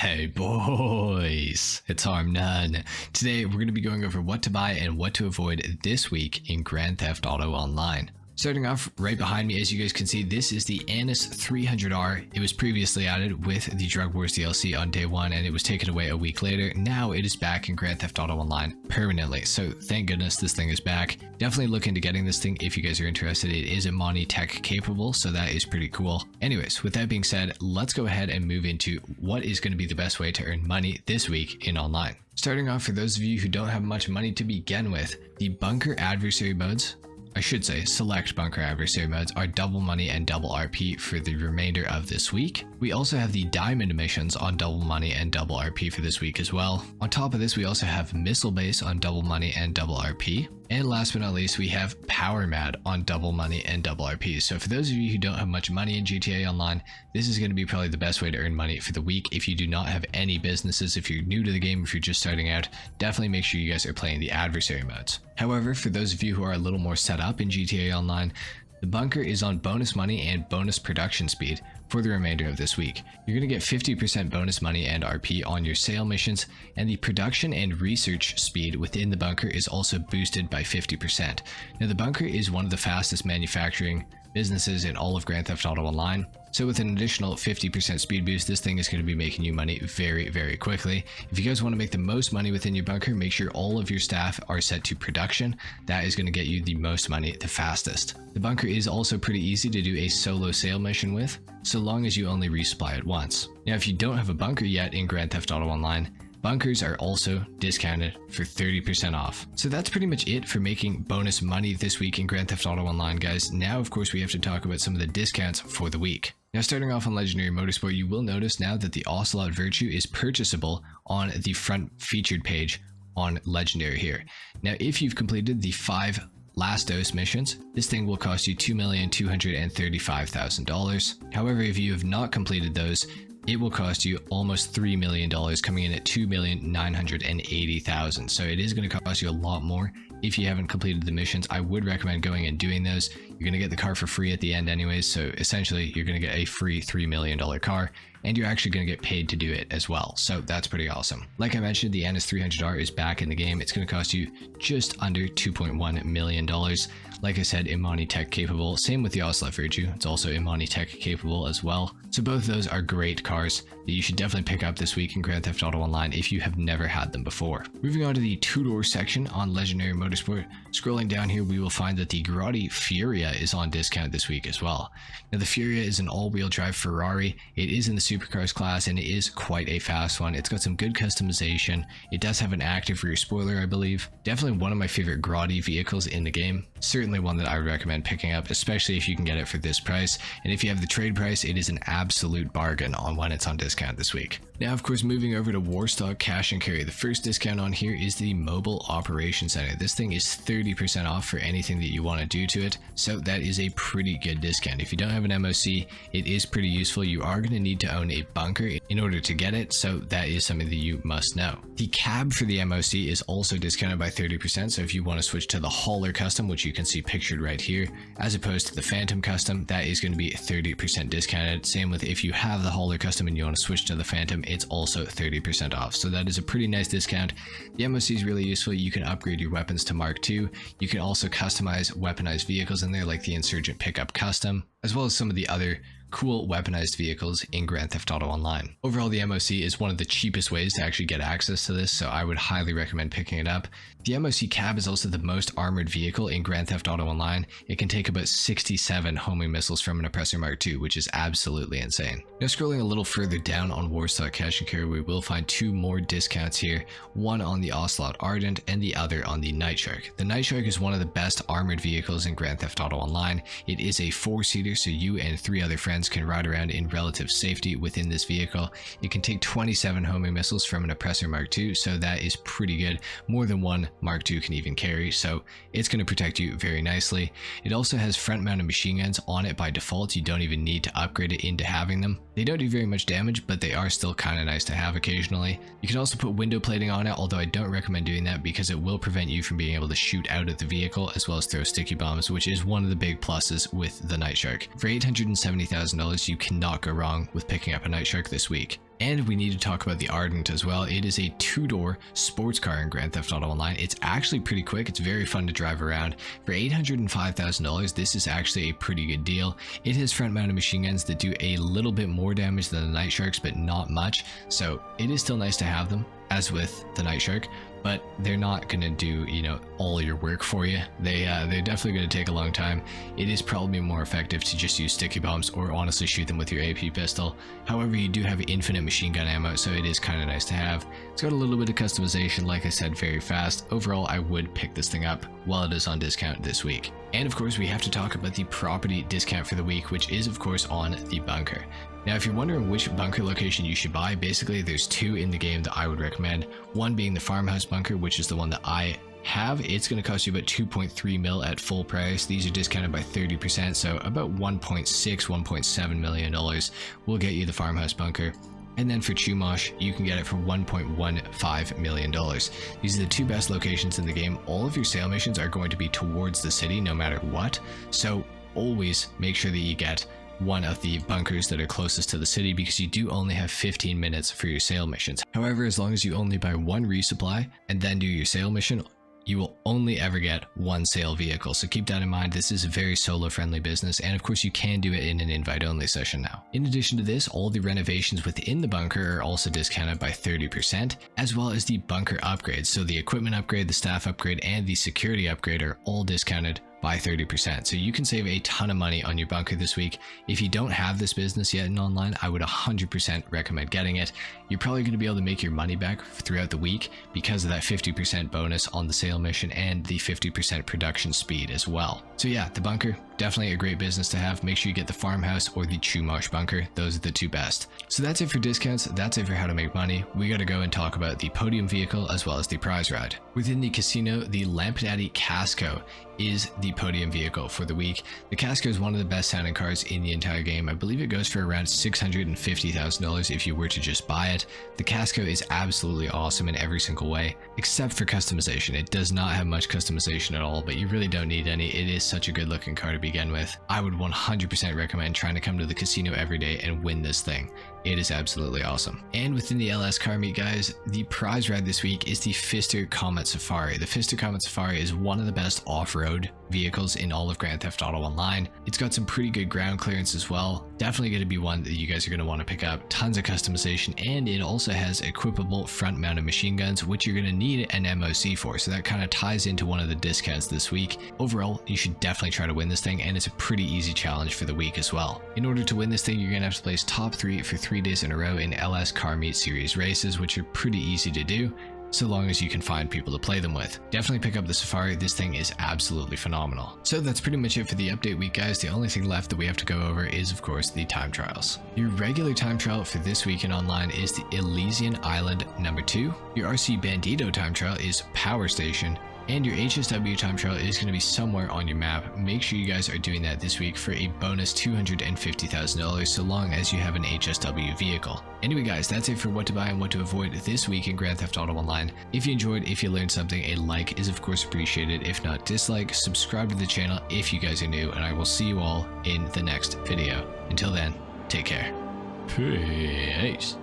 Hey boys, it's HarmNone. Today we're going to be going over what to buy and what to avoid this week in Grand Theft Auto Online. Starting off right behind me, as you guys can see, this is the Annis 300R. It was previously added with the Drug Wars DLC on day one and it was taken away a week later. Now it is back in Grand Theft Auto Online permanently, so thank goodness this thing is back. Definitely look into getting this thing if you guys are interested. It is Imani tech capable, so that is pretty cool. Anyways, with that being said, let's go ahead and move into what is going to be the best way to earn money this week in online. Starting off, for those of you who don't have much money to begin with, the bunker adversary modes, I should say select bunker adversary modes, are double money and double RP for the remainder of this week. We also have the diamond missions on double money and double RP for this week as well. On top of this, we also have missile base on double money and double RP. And last but not least, we have Power Mad on double money and double RP. So for those of you who don't have much money in GTA Online, this is going to be probably the best way to earn money for the week. If you do not have any businesses, if you're new to the game, if you're just starting out, definitely make sure you guys are playing the adversary modes. However, for those of you who are a little more set up in GTA Online, the bunker is on bonus money and bonus production speed for the remainder of this week. You're going to get 50% bonus money and RP on your sale missions, and the production and research speed within the bunker is also boosted by 50%. Now, the bunker is one of the fastest manufacturing businesses in all of Grand Theft Auto Online, so with an additional 50% speed boost, this thing is going to be making you money very, very quickly. If you guys want to make the most money within your bunker, make sure all of your staff are set to production. That is going to get you the most money the fastest. The bunker is also pretty easy to do a solo sale mission with, so long as you only resupply it once. Now, if you don't have a bunker yet in Grand Theft Auto Online, bunkers are also discounted for 30% off. So that's pretty much it for making bonus money this week in Grand Theft Auto Online, guys. Now, of course, we have to talk about some of the discounts for the week. Now, starting off on Legendary Motorsport, you will notice now that the Ocelot Virtue is purchasable on the front featured page on Legendary here. Now, if you've completed the 5 last dose missions, this thing will cost you $2,235,000. However, if you have not completed those, it will cost you almost $3 million, coming in at $2,980,000. So it is going to cost you a lot more if you haven't completed the missions. I would recommend going and doing those. You're going to get the car for free at the end anyways, so essentially you're going to get a free $3 million car, and you're actually going to get paid to do it as well. So that's pretty awesome. Like I mentioned, the Annis 300R is back in the game. It's going to cost you just under $2.1 million. Like I said, Imani tech capable. Same with the Ocelot Virtue. It's also Imani tech capable as well. So both of those are great cars that you should definitely pick up this week in Grand Theft Auto Online if you have never had them before. Moving on to the two-door section on Legendary Motorsport. Scrolling down here, we will find that the Grotti Furia is on discount this week as well. Now, the Furia is an all-wheel drive Ferrari. It is in the supercars class and it is quite a fast one. It's got some good customization. It does have an active rear spoiler, I believe. Definitely one of my favorite Grotti vehicles in the game. Certainly one that I would recommend picking up, especially if you can get it for this price. And if you have the trade price, it is an absolute bargain on when it's on discount this week. Now, of course, moving over to Warstock Cash and Carry, the first discount on here is the Mobile Operations Center. This thing is 30% off for anything that you want to do to it, so that is a pretty good discount. If you don't have an MOC, it is pretty useful. You are going to need to own a bunker in order to get it, so that is something that you must know. The cab for the MOC is also discounted by 30%, so if you want to switch to the Hauler Custom, which you can see pictured right here, as opposed to the Phantom Custom, that is going to be 30% discounted. Same with if you have the Hauler Custom and you want to switch to the Phantom, it's also 30% off. So that is a pretty nice discount. The MOC is really useful. You can upgrade your weapons to Mark II. You can also customize weaponized vehicles in there, like the Insurgent Pickup Custom, as well as some of the other cool weaponized vehicles in Grand Theft Auto Online. Overall, the MOC is one of the cheapest ways to actually get access to this, so I would highly recommend picking it up. The MOC cab is also the most armored vehicle in Grand Theft Auto Online. It can take about 67 homing missiles from an Oppressor Mark II, which is absolutely insane. Now, scrolling a little further down on Warstock Cash and Carry, we will find 2 more discounts here, one on the Ocelot Ardent and the other on the Night Shark. The Night Shark is one of the best armored vehicles in Grand Theft Auto Online. It is a 4-seater, so you and 3 other friends can ride around in relative safety within this vehicle. It can take 27 homing missiles from an Oppressor Mark II, so that is pretty good. More than one Mark II can even carry, so it's going to protect you very nicely. It also has front-mounted machine guns on it by default. You don't even need to upgrade it into having them. They don't do very much damage, but they are still kind of nice to have occasionally. You can also put window plating on it, although I don't recommend doing that because it will prevent you from being able to shoot out at the vehicle as well as throw sticky bombs, which is one of the big pluses with the Night Shark. For $870,000, you cannot go wrong with picking up a Night Shark this week. And we need to talk about the Ardent as well. It is a two-door sports car in Grand Theft Auto Online. It's actually pretty quick. It's very fun to drive around. For $805,000, this is actually a pretty good deal. It has front-mounted machine guns that do a little bit more damage than the Night Sharks, but not much. So it is still nice to have them, as with the Night Shark, but they're not going to do, you know, all your work for you. They're definitely going to take a long time. It is probably more effective to just use sticky bombs or honestly shoot them with your AP pistol. However, you do have infinite machine gun ammo, so it is kind of nice to have. It's got a little bit of customization, like I said, very fast. Overall, I would pick this thing up while it is on discount this week. And of course, we have to talk about the property discount for the week, which is of course on the bunker. Now, if you're wondering which bunker location you should buy, basically there's two in the game that I would recommend. One being the farmhouse bunker, which is the one that I have. It's going to cost you about 2.3 mil at full price. These are discounted by 30%, so about 1.7 million dollars will get you the farmhouse bunker. And then for Chumash, you can get it for $1.15 million. These are the two best locations in the game. All of your sale missions are going to be towards the city no matter what, so always make sure that you get one of the bunkers that are closest to the city, because you do only have 15 minutes for your sale missions. However, as long as you only buy one resupply and then do your sale mission, you will only ever get one sale vehicle. So keep that in mind. This is a very solo friendly business, and of course you can do it in an invite only session now. In addition to this, all the renovations within the bunker are also discounted by 30%, as well as the bunker upgrades. So the equipment upgrade, the staff upgrade, and the security upgrade are all discounted by 30%. So you can save a ton of money on your bunker this week. If you don't have this business yet in online, I would 100% recommend getting it. You're probably going to be able to make your money back throughout the week because of that 50% bonus on the sale mission and the 50% production speed as well. So yeah, the bunker, definitely a great business to have. Make sure you get the farmhouse or the Chumash bunker. Those are the two best. So that's it for discounts. That's it for how to make money. We got to go and talk about the podium vehicle as well as the prize ride. Within the casino, the Lampadaddy Casco is the podium vehicle for the week. The Casco is one of the best sounding cars in the entire game. I believe it goes for around $650,000 if you were to just buy it. The Casco is absolutely awesome in every single way, except for customization. It does not have much customization at all, but you really don't need any. It is such a good looking car to begin with. I would 100% recommend trying to come to the casino every day and win this thing. It is absolutely awesome. And within the LS car meet, guys, the prize ride this week is the Pfister Comet Safari. The Pfister Comet Safari is one of the best off-road vehicles in all of Grand Theft Auto Online. It's got some pretty good ground clearance as well. Definitely going to be one that you guys are going to want to pick up. Tons of customization, and it also has equipable front-mounted machine guns, which you're going to need an MOC for. So that kind of ties into one of the discounts this week. Overall, you should definitely try to win this thing, and it's a pretty easy challenge for the week as well. In order to win this thing, you're going to have to place top 3 for 3 days in a row in LS Car Meet Series races, which are pretty easy to do, so long as you can find people to play them with. Definitely pick up the Safari. This thing is absolutely phenomenal. So that's pretty much it for the update week, guys. The only thing left that we have to go over is, of course, the time trials. Your regular time trial for this week in online is the Elysian Island number 2. Your RC Bandito time trial is Power Station. And your HSW time trial is going to be somewhere on your map. Make sure you guys are doing that this week for a bonus $250,000, so long as you have an HSW vehicle. Anyway, guys, that's it for what to buy and what to avoid this week in Grand Theft Auto Online. If you enjoyed, if you learned something, a like is of course appreciated. If not, dislike, subscribe to the channel if you guys are new, and I will see you all in the next video. Until then, take care. Peace.